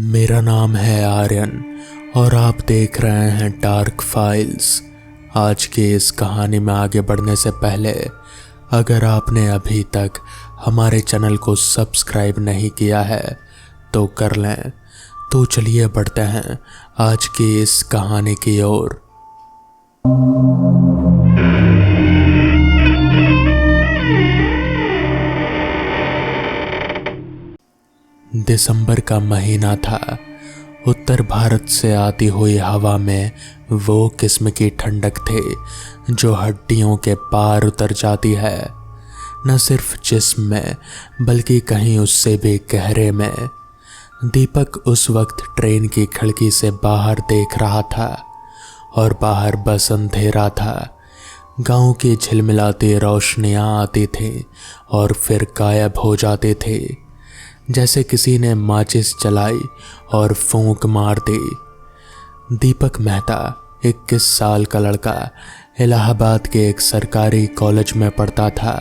मेरा नाम है आर्यन और आप देख रहे हैं डार्क फाइल्स। आज की इस कहानी में आगे बढ़ने से पहले अगर आपने अभी तक हमारे चैनल को सब्सक्राइब नहीं किया है तो कर लें। तो चलिए बढ़ते हैं आज की इस कहानी की ओर। दिसंबर का महीना था। उत्तर भारत से आती हुई हवा में वो किस्म की ठंडक थी जो हड्डियों के पार उतर जाती है, न सिर्फ जिस्म में बल्कि कहीं उससे भी गहरे में। दीपक उस वक्त ट्रेन की खिड़की से बाहर देख रहा था और बाहर बस अंधेरा था। गांव की झिलमिलाती रोशनियां आती थीं और फिर गायब हो जाती थी, जैसे किसी ने माचिस जलाई और फूंक मार दी। दीपक मेहता 21 साल का लड़का इलाहाबाद के एक सरकारी कॉलेज में पढ़ता था।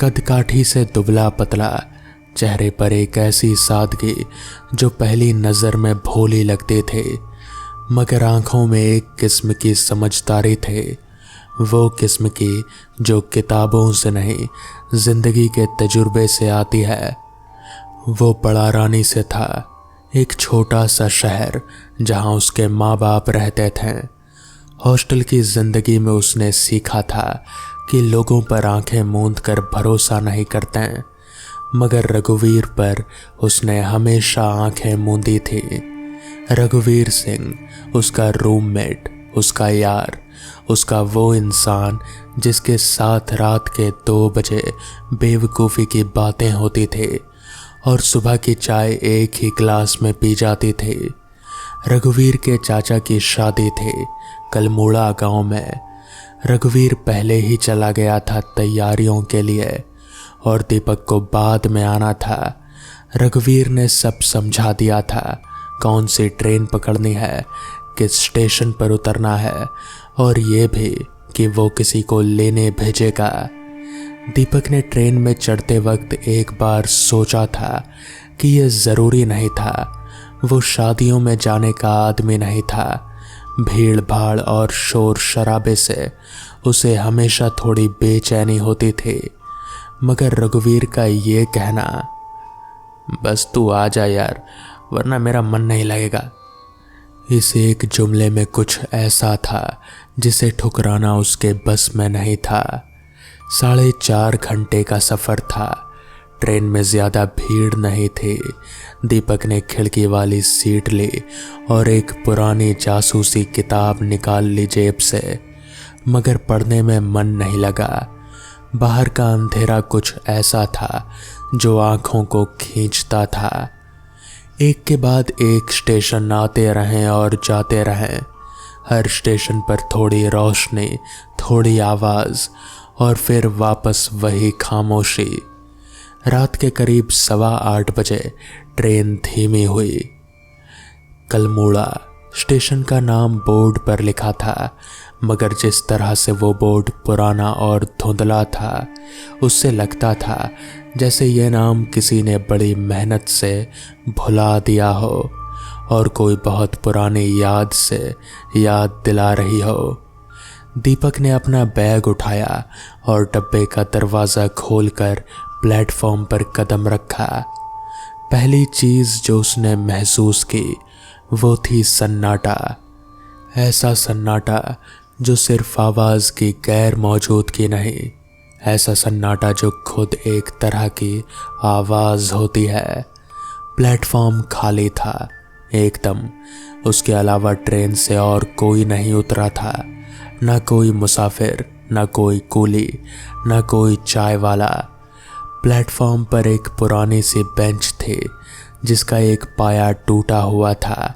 कदकाठी से दुबला पतला, चेहरे पर एक ऐसी सादगी जो पहली नज़र में भोली लगती थी, मगर आंखों में एक किस्म की समझदारी थी, वो किस्म की जो किताबों से नहीं जिंदगी के तजुर्बे से आती है। वो बड़ा रानी से था, एक छोटा सा शहर जहां उसके माँ बाप रहते थे। हॉस्टल की जिंदगी में उसने सीखा था कि लोगों पर आंखें मूंद कर भरोसा नहीं करते, मगर रघुवीर पर उसने हमेशा आंखें मूंदी थी। रघुवीर सिंह उसका रूममेट, उसका यार, उसका वो इंसान जिसके साथ रात के 2 बजे बेवकूफ़ी की बातें होती थी और सुबह की चाय एक ही गिलास में पी जाती थी। रघुवीर के चाचा की शादी थी कलमूड़ा गांव में। रघुवीर पहले ही चला गया था तैयारियों के लिए और दीपक को बाद में आना था। रघुवीर ने सब समझा दिया था, कौन सी ट्रेन पकड़नी है, किस स्टेशन पर उतरना है और ये भी कि वो किसी को लेने भेजेगा। दीपक ने ट्रेन में चढ़ते वक्त एक बार सोचा था कि यह ज़रूरी नहीं था, वो शादियों में जाने का आदमी नहीं था। भीड़ भाड़ और शोर शराबे से उसे हमेशा थोड़ी बेचैनी होती थी, मगर रघुवीर का ये कहना, बस तू आ जा यार वरना मेरा मन नहीं लगेगा, इस एक जुमले में कुछ ऐसा था जिसे ठुकराना उसके बस में नहीं था। 4.5 घंटे का सफ़र था। ट्रेन में ज़्यादा भीड़ नहीं थी। दीपक ने खिड़की वाली सीट ली और एक पुरानी जासूसी किताब निकाल ली जेब से, मगर पढ़ने में मन नहीं लगा। बाहर का अंधेरा कुछ ऐसा था जो आँखों को खींचता था। एक के बाद एक स्टेशन आते रहें और जाते रहें। हर स्टेशन पर थोड़ी रोशनी, थोड़ी आवाज़ और फिर वापस वही खामोशी। रात के करीब 8:15 बजे ट्रेन धीमी हुई। कलमूड़ा स्टेशन का नाम बोर्ड पर लिखा था, मगर जिस तरह से वो बोर्ड पुराना और धुंधला था, उससे लगता था जैसे ये नाम किसी ने बड़ी मेहनत से भुला दिया हो और कोई बहुत पुरानी याद से याद दिला रही हो। दीपक ने अपना बैग उठाया और डब्बे का दरवाज़ा खोलकर प्लेटफॉर्म पर कदम रखा। पहली चीज़ जो उसने महसूस की वो थी सन्नाटा। ऐसा सन्नाटा जो सिर्फ आवाज़ की गैर मौजूदगी नहीं, ऐसा सन्नाटा जो खुद एक तरह की आवाज़ होती है। प्लेटफॉर्म खाली था एकदम। उसके अलावा ट्रेन से और कोई नहीं उतरा था, न कोई मुसाफिर, न कोई कूली, न कोई चाय वाला। प्लेटफॉर्म पर एक पुरानी सी बेंच थी जिसका एक पाया टूटा हुआ था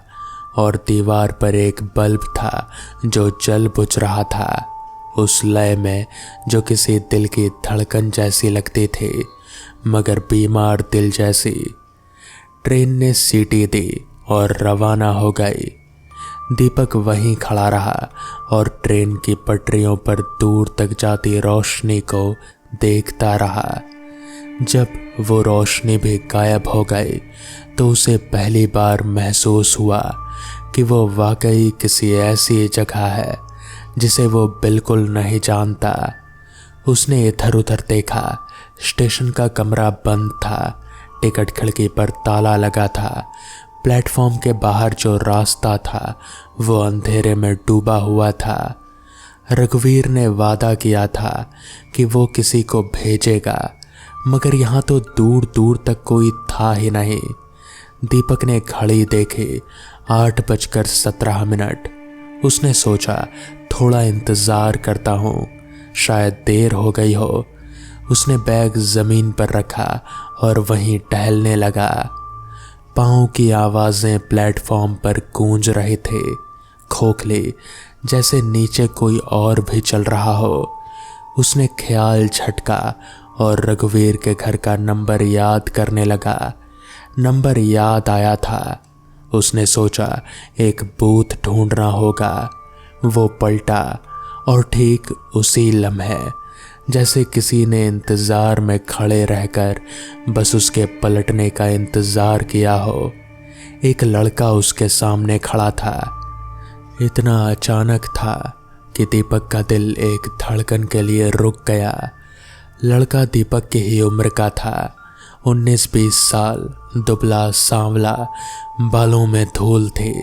और दीवार पर एक बल्ब था जो जल बुझ रहा था, उस लय में जो किसी दिल की धड़कन जैसी लगती थी, मगर बीमार दिल जैसी। ट्रेन ने सीटी दी और रवाना हो गई। दीपक वहीं खड़ा रहा और ट्रेन की पटरियों पर दूर तक जाती रोशनी को देखता रहा। जब वो रोशनी भी गायब हो गई तो उसे पहली बार महसूस हुआ कि वो वाकई किसी ऐसी जगह है जिसे वो बिल्कुल नहीं जानता। उसने इधर उधर देखा। स्टेशन का कमरा बंद था, टिकट खिड़की पर ताला लगा था। प्लेटफॉर्म के बाहर जो रास्ता था वो अंधेरे में डूबा हुआ था। रघुवीर ने वादा किया था कि वो किसी को भेजेगा, मगर यहाँ तो दूर दूर तक कोई था ही नहीं। दीपक ने घड़ी देखी, 8:17। उसने सोचा थोड़ा इंतज़ार करता हूँ, शायद देर हो गई हो। उसने बैग ज़मीन पर रखा और वहीं टहलने लगा। पाँव की आवाज़ें प्लेटफॉर्म पर गूंज रही थे, खोखली, जैसे नीचे कोई और भी चल रहा हो। उसने ख्याल झटका और रघुवीर के घर का नंबर याद करने लगा। नंबर याद आया था। उसने सोचा एक बूथ ढूंढना होगा। वो पलटा और ठीक उसी लम्हे, जैसे किसी ने इंतज़ार में खड़े रहकर बस उसके पलटने का इंतज़ार किया हो, एक लड़का उसके सामने खड़ा था। इतना अचानक था कि दीपक का दिल एक धड़कन के लिए रुक गया। लड़का दीपक की ही उम्र का था, 19-20 साल, दुबला सांवला, बालों में धूल थी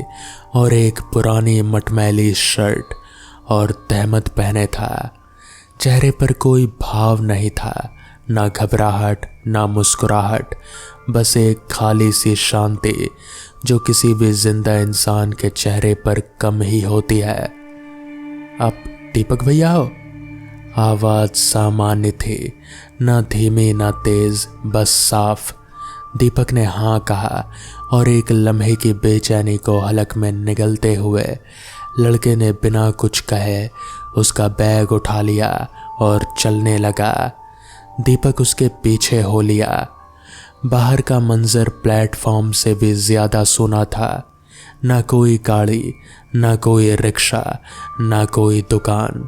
और एक पुरानी मटमैली शर्ट और तहमद पहने था। चेहरे पर कोई भाव नहीं था, ना घबराहट ना मुस्कुराहट, बस एक खाली सी शांति जो किसी भी जिंदा इंसान के चेहरे पर कम ही होती है। आप दीपक भैया हो? आवाज सामान्य थी, ना धीमी ना तेज, बस साफ। दीपक ने हाँ कहा और एक लम्हे की बेचैनी को हलक में निगलते हुए लड़के ने बिना कुछ कहे उसका बैग उठा लिया और चलने लगा। दीपक उसके पीछे हो लिया। बाहर का मंजर प्लेटफॉर्म से भी ज्यादा सूना था। ना कोई गाड़ी, ना कोई रिक्शा, ना कोई दुकान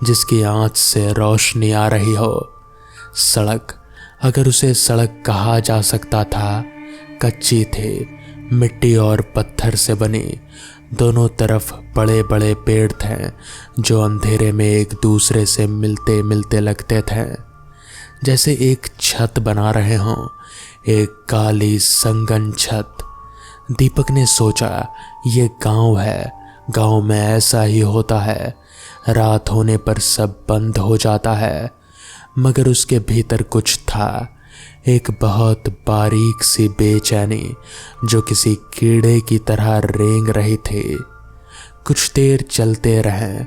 जिसकी आंच से रोशनी आ रही हो। सड़क, अगर उसे सड़क कहा जा सकता था, कच्ची थी, मिट्टी और पत्थर से बनी। दोनों तरफ बड़े बड़े पेड़ थे जो अंधेरे में एक दूसरे से मिलते मिलते लगते थे, जैसे एक छत बना रहे हों, एक काली संगन छत। दीपक ने सोचा ये गांव है, गांव में ऐसा ही होता है, रात होने पर सब बंद हो जाता है। मगर उसके भीतर कुछ था, एक बहुत बारीक सी बेचैनी जो किसी कीड़े की तरह रेंग रही थी। कुछ देर चलते रहे।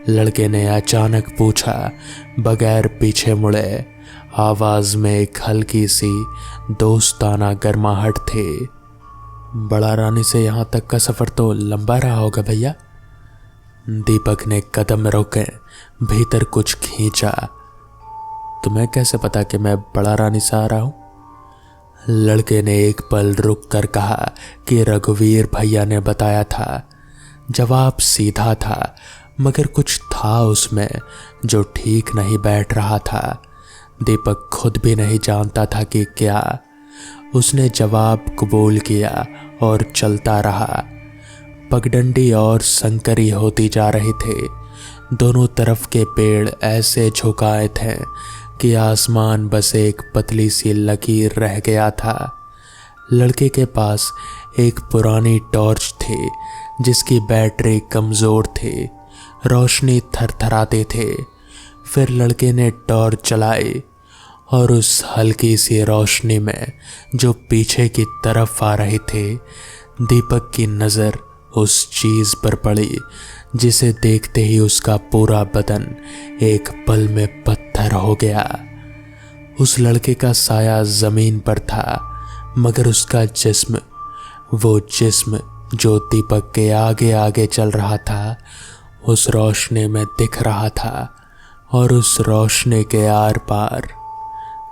लड़के ने अचानक पूछा, बगैर पीछे मुड़े। आवाज में एक हल्की सी दोस्ताना गर्माहट थी। बड़ा रानी से यहाँ तक का सफर तो लंबा रहा होगा भैया। दीपक ने कदम रोके, भीतर कुछ खींचा। तुम्हें कैसे पता कि मैं बड़ा रानी से आ रहा हूं? लड़के ने एक पल रुक कर कहा कि रघुवीर भैया ने बताया था। जवाब सीधा था, मगर कुछ था उसमें जो ठीक नहीं बैठ रहा था। दीपक खुद भी नहीं जानता था कि क्या। उसने जवाब कबूल किया और चलता रहा। पगडंडी और संकरी होती जा रही थी। दोनों तरफ के पेड़ ऐसे झुकाए थे कि आसमान बस एक पतली सी लकीर रह गया था। लड़के के पास एक पुरानी टॉर्च थी जिसकी बैटरी कमज़ोर थी, रोशनी थरथराती थी। फिर लड़के ने टॉर्च चलाई और उस हल्की सी रोशनी में जो पीछे की तरफ आ रही थी, दीपक की नज़र उस चीज़ पर पड़ी जिसे देखते ही उसका पूरा बदन एक पल में पत्थर हो गया। उस लड़के का साया जमीन पर था, मगर उसका जिस्म, वो जिस्म जो दीपक के आगे आगे चल रहा था, उस रोशनी में दिख रहा था। और उस रोशनी के आर पार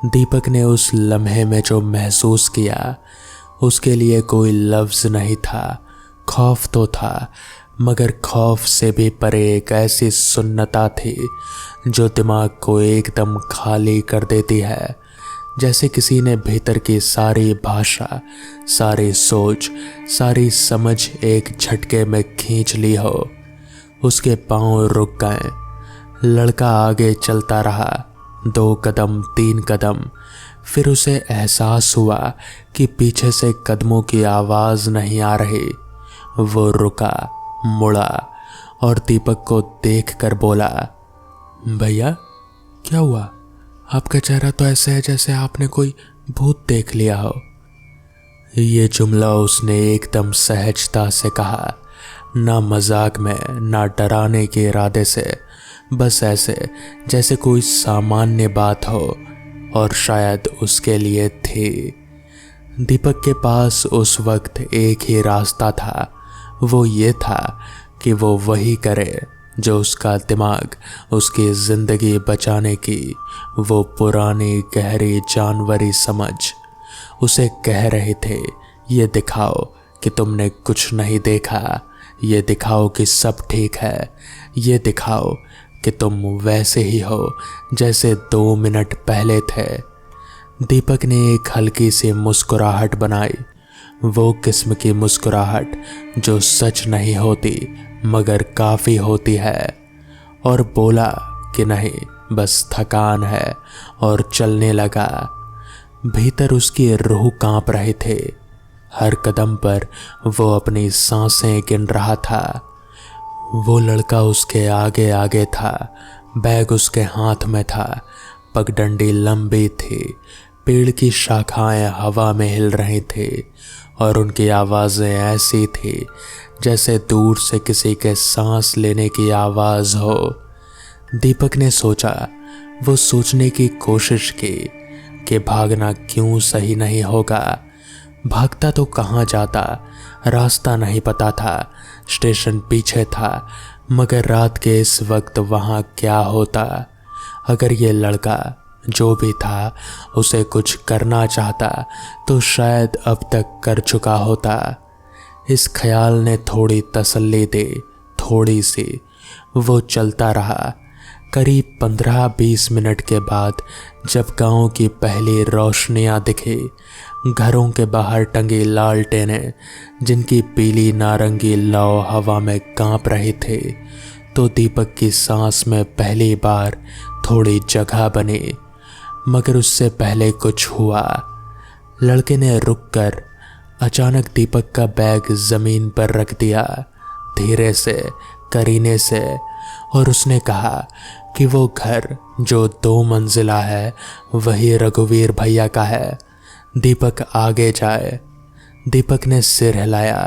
दीपक ने उस लम्हे में जो महसूस किया, उसके लिए कोई लफ्ज़ नहीं था। खौफ तो था, मगर खौफ से भी परे एक ऐसी सुन्नता थी जो दिमाग को एकदम खाली कर देती है, जैसे किसी ने भीतर की सारी भाषा, सारी सोच, सारी समझ एक झटके में खींच ली हो। उसके पांव रुक गए। लड़का आगे चलता रहा, 2 कदम, 3 कदम। फिर उसे एहसास हुआ कि पीछे से कदमों की आवाज नहीं आ रही। वो रुका, मुड़ा और दीपक को देखकर बोला, भैया क्या हुआ? आपका चेहरा तो ऐसा है जैसे आपने कोई भूत देख लिया हो। ये जुमला उसने एकदम सहजता से कहा, ना मजाक में, ना डराने के इरादे से, बस ऐसे जैसे कोई सामान्य बात हो, और शायद उसके लिए थी। दीपक के पास उस वक्त एक ही रास्ता था। वो ये था कि वो वही करे जो उसका दिमाग उसकी जिंदगी बचाने की वो पुरानी गहरी जानवरी समझ उसे कह रहे थे। ये दिखाओ कि तुमने कुछ नहीं देखा, ये दिखाओ कि सब ठीक है, ये दिखाओ कि तुम वैसे ही हो जैसे 2 मिनट पहले थे। दीपक ने एक हल्की सी मुस्कुराहट बनाई, वो किस्म की मुस्कुराहट जो सच नहीं होती मगर काफ़ी होती है, और बोला कि नहीं, बस थकान है, और चलने लगा। भीतर उसकी रूह कांप रहे थे। हर कदम पर वो अपनी सांसें गिन रहा था। वो लड़का उसके आगे आगे था, बैग उसके हाथ में था, पगडंडी लंबी थी, पेड़ की शाखाएं हवा में हिल रही थी और उनकी आवाज़ें ऐसी थी जैसे दूर से किसी के सांस लेने की आवाज़ हो। दीपक ने सोचा, वो सोचने की कोशिश की कि भागना क्यों सही नहीं होगा। भागता तो कहाँ जाता, रास्ता नहीं पता था, स्टेशन पीछे था, मगर रात के इस वक्त वहाँ क्या होता? अगर ये लड़का जो भी था उसे कुछ करना चाहता तो शायद अब तक कर चुका होता। इस ख्याल ने थोड़ी तसल्ली दी, थोड़ी सी। वो चलता रहा। करीब 15-20 मिनट के बाद जब गांव की पहली रोशनियां दिखी, घरों के बाहर टंगी लालटेनें जिनकी पीली नारंगी लौ हवा में कांप रही थी, तो दीपक की सांस में पहली बार थोड़ी जगह बनी। मगर उससे पहले कुछ हुआ। लड़के ने रुककर अचानक दीपक का बैग जमीन पर रख दिया, धीरे से, करीने से, और उसने कहा कि वो घर जो 2 मंजिला है वही रघुवीर भैया का है। दीपक आगे जाए। दीपक ने सिर हिलाया,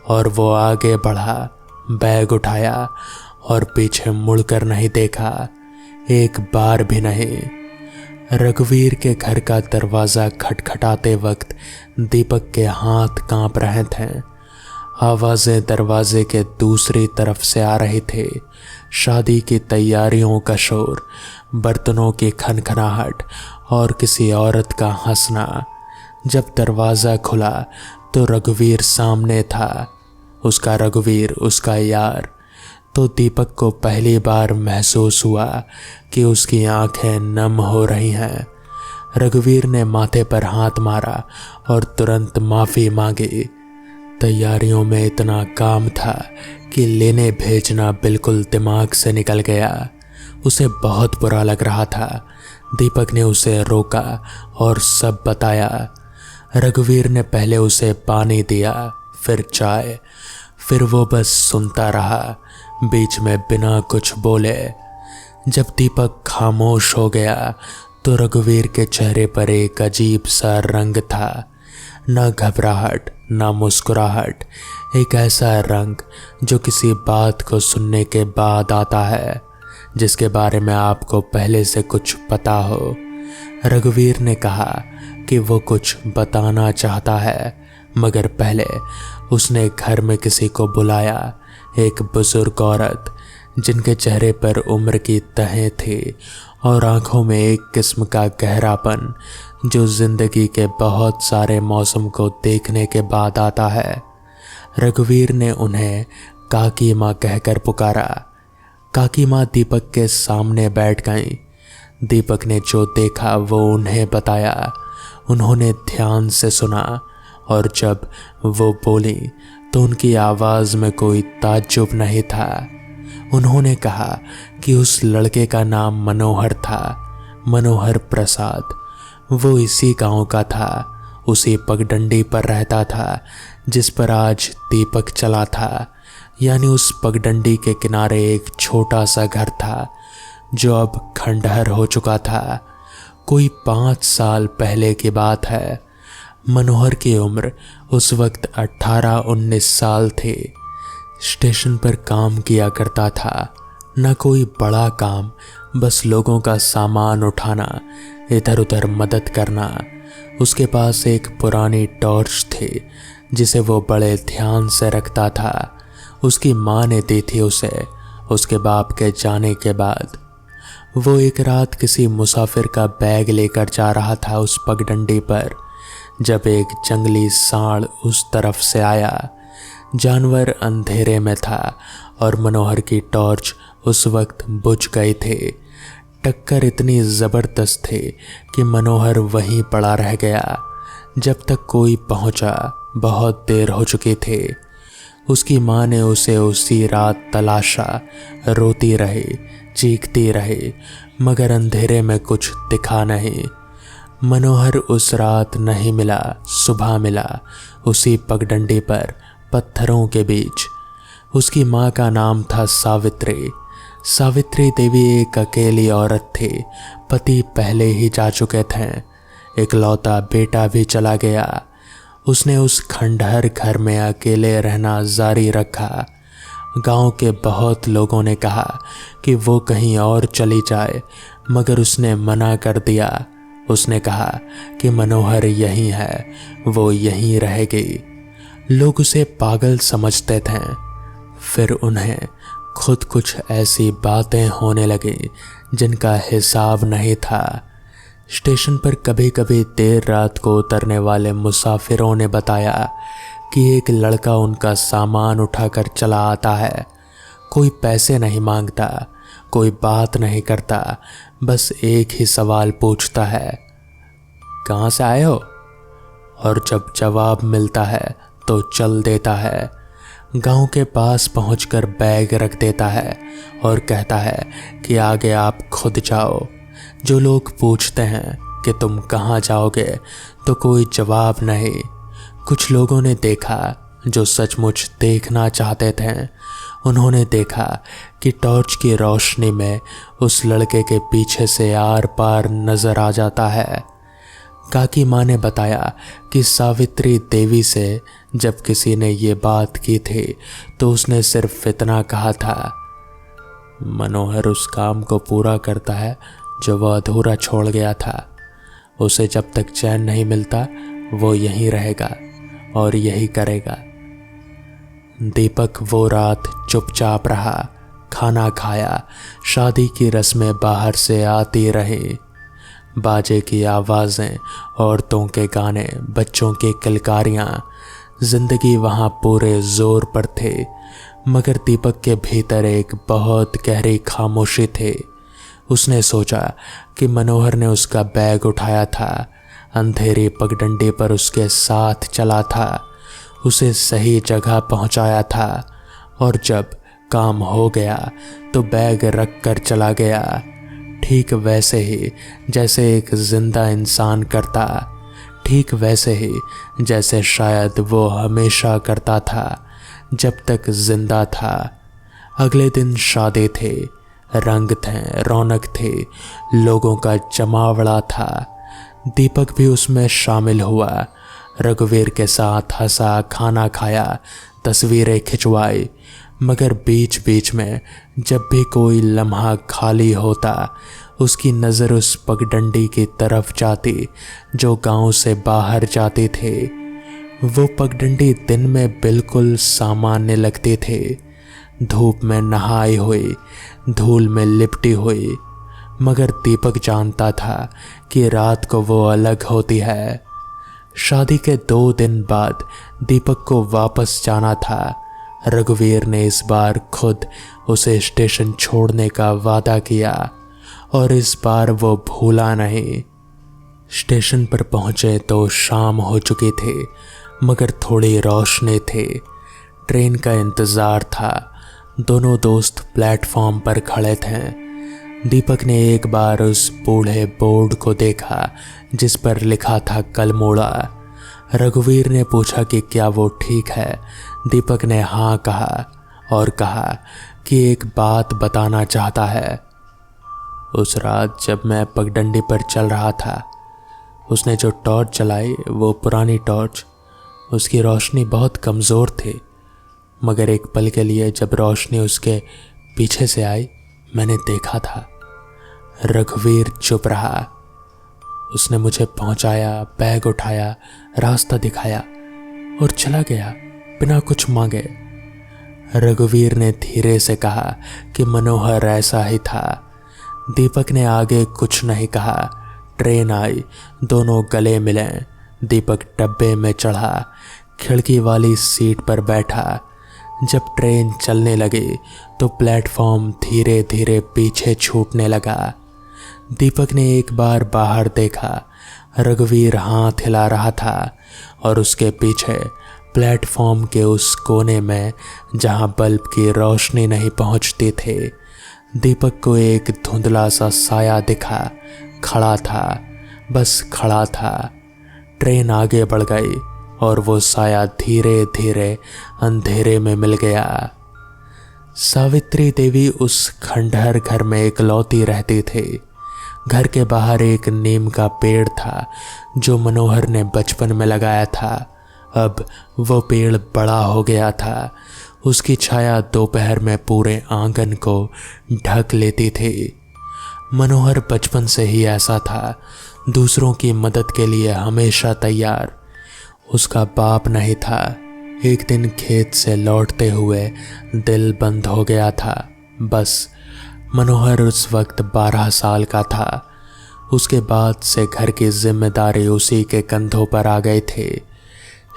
और वो आगे बढ़ा, बैग उठाया और पीछे मुड़कर नहीं देखा, एक बार भी नहीं। रघुवीर के घर का दरवाज़ा खटखटाते वक्त दीपक के हाथ कांप रहे थे। आवाज़ें दरवाजे के दूसरी तरफ से आ रही थी। शादी की तैयारियों का शोर, बर्तनों की खनखनाहट और किसी औरत का हंसना। जब दरवाज़ा खुला तो रघुवीर सामने था। उसका रघुवीर, उसका यार। तो दीपक को पहली बार महसूस हुआ कि उसकी आंखें नम हो रही हैं। रघुवीर ने माथे पर हाथ मारा और तुरंत माफ़ी मांगी। तैयारियों में इतना काम था कि लेने भेजना बिल्कुल दिमाग से निकल गया। उसे बहुत बुरा लग रहा था। दीपक ने उसे रोका और सब बताया। रघुवीर ने पहले उसे पानी दिया, फिर चाय, फिर वो बस सुनता रहा, बीच में बिना कुछ बोले। जब दीपक खामोश हो गया तो रघुवीर के चेहरे पर एक अजीब सा रंग था, ना घबराहट, ना मुस्कुराहट, एक ऐसा रंग जो किसी बात को सुनने के बाद आता है, जिसके बारे में आपको पहले से कुछ पता हो। रघुवीर ने कहा कि वो कुछ बताना चाहता है, मगर पहले उसने घर में किसी को बुलाया, एक बुजुर्ग औरत जिनके चेहरे पर उम्र की तहें थी और आंखों में एक किस्म का गहरापन जो जिंदगी के बहुत सारे मौसम को देखने के बाद आता है। रघुवीर ने उन्हें काकी माँ कहकर पुकारा। काकी माँ दीपक के सामने बैठ गईं। दीपक ने जो देखा वो उन्हें बताया। उन्होंने ध्यान से सुना और जब वो बोली तो उनकी आवाज़ में कोई ताज्जुब नहीं था। उन्होंने कहा कि उस लड़के का नाम मनोहर था, मनोहर प्रसाद। वो इसी गांव का था, उसी पगडंडी पर रहता था जिस पर आज दीपक चला था। यानी उस पगडंडी के किनारे एक छोटा सा घर था जो अब खंडहर हो चुका था। कोई 5 साल पहले की बात है। मनोहर की उम्र उस वक्त 18-19 साल थी। स्टेशन पर काम किया करता था, न कोई बड़ा काम, बस लोगों का सामान उठाना, इधर उधर मदद करना। उसके पास एक पुरानी टॉर्च थी जिसे वो बड़े ध्यान से रखता था। उसकी माँ ने दी थी उसे उसके बाप के जाने के बाद। वो एक रात किसी मुसाफिर का बैग लेकर जा रहा था उस पगडंडी पर, जब एक जंगली सांड उस तरफ से आया। जानवर अंधेरे में था और मनोहर की टॉर्च उस वक्त बुझ गई थी। टक्कर इतनी ज़बरदस्त थी कि मनोहर वहीं पड़ा रह गया। जब तक कोई पहुंचा बहुत देर हो चुकी थी। उसकी माँ ने उसे उसी रात तलाशा, रोती रही, चीखती रही, मगर अंधेरे में कुछ दिखा नहीं। मनोहर उस रात नहीं मिला। सुबह मिला उसी पगडंडी पर, पत्थरों के बीच। उसकी माँ का नाम था सावित्री। सावित्री देवी एक अकेली औरत थी। पति पहले ही जा चुके थे, इकलौता बेटा भी चला गया। उसने उस खंडहर घर में अकेले रहना जारी रखा। गांव के बहुत लोगों ने कहा कि वो कहीं और चली जाए, मगर उसने मना कर दिया। उसने कहा कि मनोहर यहीं है, वो यहीं रहेगी। लोग उसे पागल समझते थे। फिर उन्हें खुद कुछ ऐसी बातें होने लगी जिनका हिसाब नहीं था। स्टेशन पर कभी कभी देर रात को उतरने वाले मुसाफिरों ने बताया कि एक लड़का उनका सामान उठाकर चला आता है। कोई पैसे नहीं मांगता, कोई बात नहीं करता, बस एक ही सवाल पूछता है, कहाँ से आए हो? और जब जवाब मिलता है तो चल देता है। गांव के पास पहुंचकर बैग रख देता है और कहता है कि आगे आप खुद जाओ। जो लोग पूछते हैं कि तुम कहाँ जाओगे तो कोई जवाब नहीं। कुछ लोगों ने देखा जो सचमुच देखना चाहते थे। उन्होंने देखा कि टॉर्च की रोशनी में उस लड़के के पीछे से आर पार नजर आ जाता है। काकी माँ ने बताया कि सावित्री देवी से जब किसी ने ये बात की थी तो उसने सिर्फ इतना कहा था, मनोहर उस काम को पूरा करता है जो वह अधूरा छोड़ गया था। उसे जब तक चैन नहीं मिलता वो यहीं रहेगा और यही करेगा। दीपक वो रात चुपचाप रहा, खाना खाया। शादी की रस्में बाहर से आती रहीं। बाजे की आवाज़ें, औरतों के गाने, बच्चों की किलकारियाँ, जिंदगी वहाँ पूरे जोर पर थे। मगर दीपक के भीतर एक बहुत गहरी खामोशी थी। उसने सोचा कि मनोहर ने उसका बैग उठाया था, अंधेरी पगडंडी पर उसके साथ चला था, उसे सही जगह पहुंचाया था और जब काम हो गया तो बैग रख कर चला गया, ठीक वैसे ही जैसे एक जिंदा इंसान करता, ठीक वैसे ही जैसे शायद वो हमेशा करता था जब तक जिंदा था। अगले दिन शादी थे, रंग थे, रौनक थी, लोगों का जमावड़ा था। दीपक भी उसमें शामिल हुआ। रघुवीर के साथ हंसा, खाना खाया, तस्वीरें खिंचवाई। मगर बीच बीच में जब भी कोई लम्हा खाली होता उसकी नज़र उस पगडंडी की तरफ जाती जो गांव से बाहर जाती थी। वो पगडंडी दिन में बिल्कुल सामान्य लगती थी, धूप में नहाई हुई, धूल में लिपटी हुई। मगर दीपक जानता था कि रात को वो अलग होती है। शादी के 2 दिन बाद दीपक को वापस जाना था। रघुवीर ने इस बार खुद उसे स्टेशन छोड़ने का वादा किया और इस बार वो भूला नहीं। स्टेशन पर पहुंचे तो शाम हो चुकी थी, मगर थोड़ी रोशनी थी। ट्रेन का इंतज़ार था। दोनों दोस्त प्लेटफॉर्म पर खड़े थे। दीपक ने एक बार उस बूढ़े बोर्ड को देखा जिस पर लिखा था कलमोड़ा। रघुवीर ने पूछा कि क्या वो ठीक है। दीपक ने हाँ कहा और कहा कि एक बात बताना चाहता है। उस रात जब मैं पगडंडी पर चल रहा था, उसने जो टॉर्च जलाई वो पुरानी टॉर्च, उसकी रोशनी बहुत कमज़ोर थी, मगर एक पल के लिए जब रोशनी उसके पीछे से आई मैंने देखा था। रघुवीर चुप रहा। उसने मुझे पहुंचाया, बैग उठाया, रास्ता दिखाया और चला गया बिना कुछ मांगे। रघुवीर ने धीरे से कहा कि मनोहर ऐसा ही था। दीपक ने आगे कुछ नहीं कहा। ट्रेन आई, दोनों गले मिले। दीपक डब्बे में चढ़ा, खिड़की वाली सीट पर बैठा। जब ट्रेन चलने लगी तो प्लेटफॉर्म धीरे धीरे पीछे छूटने लगा। दीपक ने एक बार बाहर देखा। रघुवीर हाथ हिला रहा था और उसके पीछे प्लेटफॉर्म के उस कोने में जहां बल्ब की रोशनी नहीं पहुंचती थी, दीपक को एक धुंधला सा साया दिखा। खड़ा था, बस खड़ा था। ट्रेन आगे बढ़ गई और वो साया धीरे धीरे अंधेरे में मिल गया। सावित्री देवी उस खंडहर घर में इकलौती रहती थी। घर के बाहर एक नीम का पेड़ था जो मनोहर ने बचपन में लगाया था। अब वो पेड़ बड़ा हो गया था। उसकी छाया दोपहर में पूरे आंगन को ढक लेती थी। मनोहर बचपन से ही ऐसा था, दूसरों की मदद के लिए हमेशा तैयार। उसका बाप नहीं था। एक दिन खेत से लौटते हुए दिल बंद हो गया था। बस मनोहर उस वक्त 12 साल का था। उसके बाद से घर की जिम्मेदारी उसी के कंधों पर आ गए थे।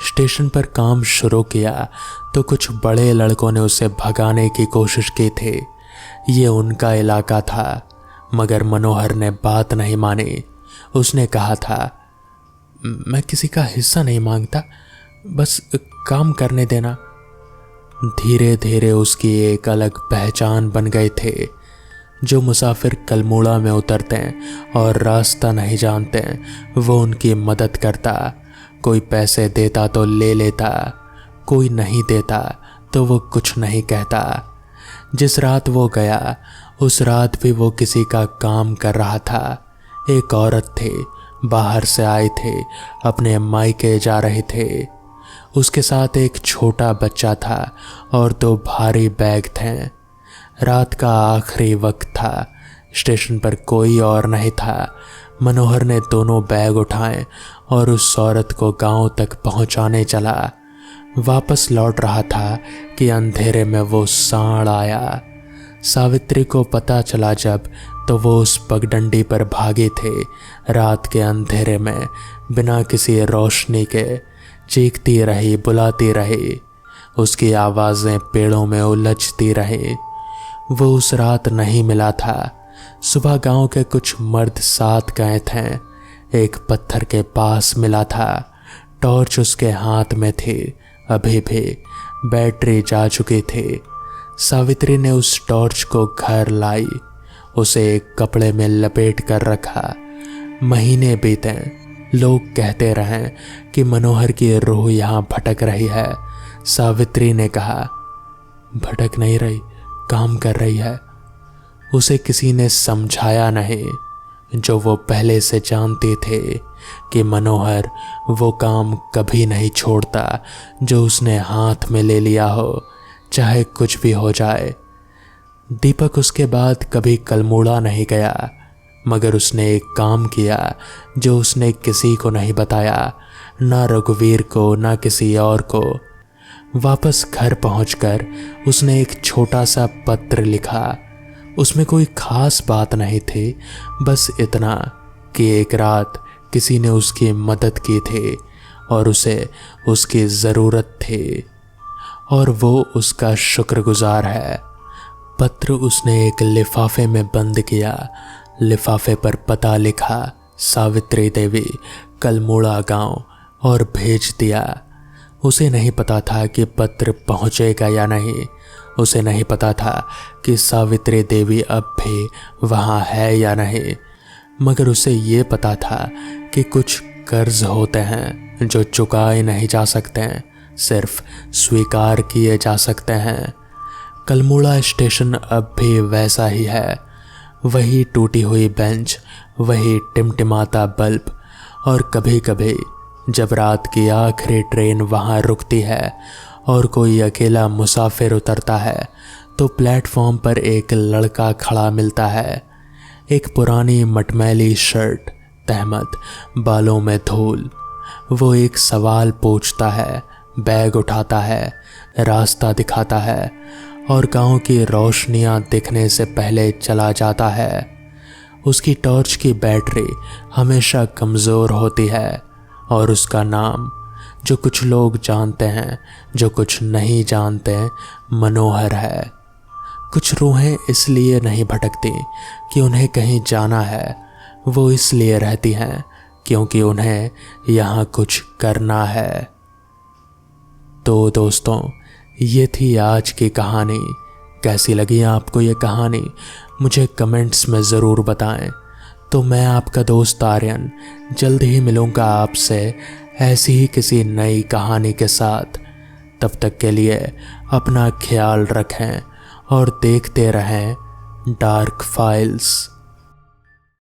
स्टेशन पर काम शुरू किया तो कुछ बड़े लड़कों ने उसे भगाने की कोशिश की थी। ये उनका इलाका था, मगर मनोहर ने बात नहीं मानी। उसने कहा था, मैं किसी का हिस्सा नहीं मांगता, बस काम करने देना। धीरे धीरे उसकी एक अलग पहचान बन गए थे। जो मुसाफिर कलमोड़ा में उतरते हैं और रास्ता नहीं जानते हैं, वो उनकी मदद करता। कोई पैसे देता तो ले लेता, कोई नहीं देता तो वो कुछ नहीं कहता। जिस रात वो गया उस रात भी वो किसी का काम कर रहा था। एक औरत थी, बाहर से आए थे, अपने मायके जा रहे थे। उसके साथ एक छोटा बच्चा था और 2 भारी बैग थे। रात का आखिरी वक्त था। स्टेशन पर कोई और नहीं था। मनोहर ने दोनों बैग उठाए और उस औरत को गांव तक पहुंचाने चला। वापस लौट रहा था कि अंधेरे में वो सांड आया। सावित्री को पता चला जब, तो वो उस पगडंडी पर भागे थे। रात के अंधेरे में बिना किसी रोशनी के चीखती रही, बुलाती रही। उसकी आवाज़ें पेड़ों में उलझती रही। वो उस रात नहीं मिला था। सुबह गांव के कुछ मर्द साथ गए थे। एक पत्थर के पास मिला था। टॉर्च उसके हाथ में थी। अभी भी बैटरी जा चुकी थी। सावित्री ने उस टॉर्च को घर लाई, उसे एक कपड़े में लपेट कर रखा। महीने बीते। लोग कहते रहे कि मनोहर की रूह यहाँ भटक रही है। सावित्री ने कहा, भटक नहीं रही, काम कर रही है। उसे किसी ने समझाया नहीं। जो वो पहले से जानते थे कि मनोहर वो काम कभी नहीं छोड़ता जो उसने हाथ में ले लिया हो, चाहे कुछ भी हो जाए। दीपक उसके बाद कभी कलमोड़ा नहीं गया, मगर उसने एक काम किया जो उसने किसी को नहीं बताया, ना रघुवीर को ना किसी और को। वापस घर पहुंचकर उसने एक छोटा सा पत्र लिखा। उसमें कोई खास बात नहीं थी, बस इतना कि एक रात किसी ने उसकी मदद की थी और उसे उसकी ज़रूरत थी और वो उसका शुक्रगुजार है। पत्र उसने एक लिफाफे में बंद किया, लिफाफे पर पता लिखा, सावित्री देवी, कलमोड़ा गांव, और भेज दिया। उसे नहीं पता था कि पत्र पहुंचेगा या नहीं। उसे नहीं पता था कि सावित्री देवी अब भी वहां है या नहीं, मगर उसे ये पता था कि कुछ कर्ज होते हैं जो चुकाए नहीं जा सकते, सिर्फ स्वीकार किए जा सकते हैं। कलमोड़ा स्टेशन अब भी वैसा ही है, वही टूटी हुई बेंच, वही टिमटिमाता बल्ब, और कभी कभी जब रात की आखिरी ट्रेन वहाँ रुकती है और कोई अकेला मुसाफिर उतरता है तो प्लेटफॉर्म पर एक लड़का खड़ा मिलता है। एक पुरानी मटमैली शर्ट, तहमत, बालों में धूल। वो एक सवाल पूछता है, बैग उठाता है, रास्ता दिखाता है और गांव की रोशनियां दिखने से पहले चला जाता है। उसकी टॉर्च की बैटरी हमेशा कमज़ोर होती है और उसका नाम, जो कुछ लोग जानते हैं जो कुछ नहीं जानते, मनोहर है। कुछ रूहें इसलिए नहीं भटकती कि उन्हें कहीं जाना है, वो इसलिए रहती हैं क्योंकि उन्हें यहाँ कुछ करना है। तो दोस्तों, ये थी आज की कहानी। कैसी लगी आपको ये कहानी मुझे कमेंट्स में ज़रूर बताएं। तो मैं आपका दोस्त आर्यन जल्द ही मिलूँगा आपसे ऐसी ही किसी नई कहानी के साथ। तब तक के लिए अपना ख्याल रखें और देखते रहें डार्क फाइल्स।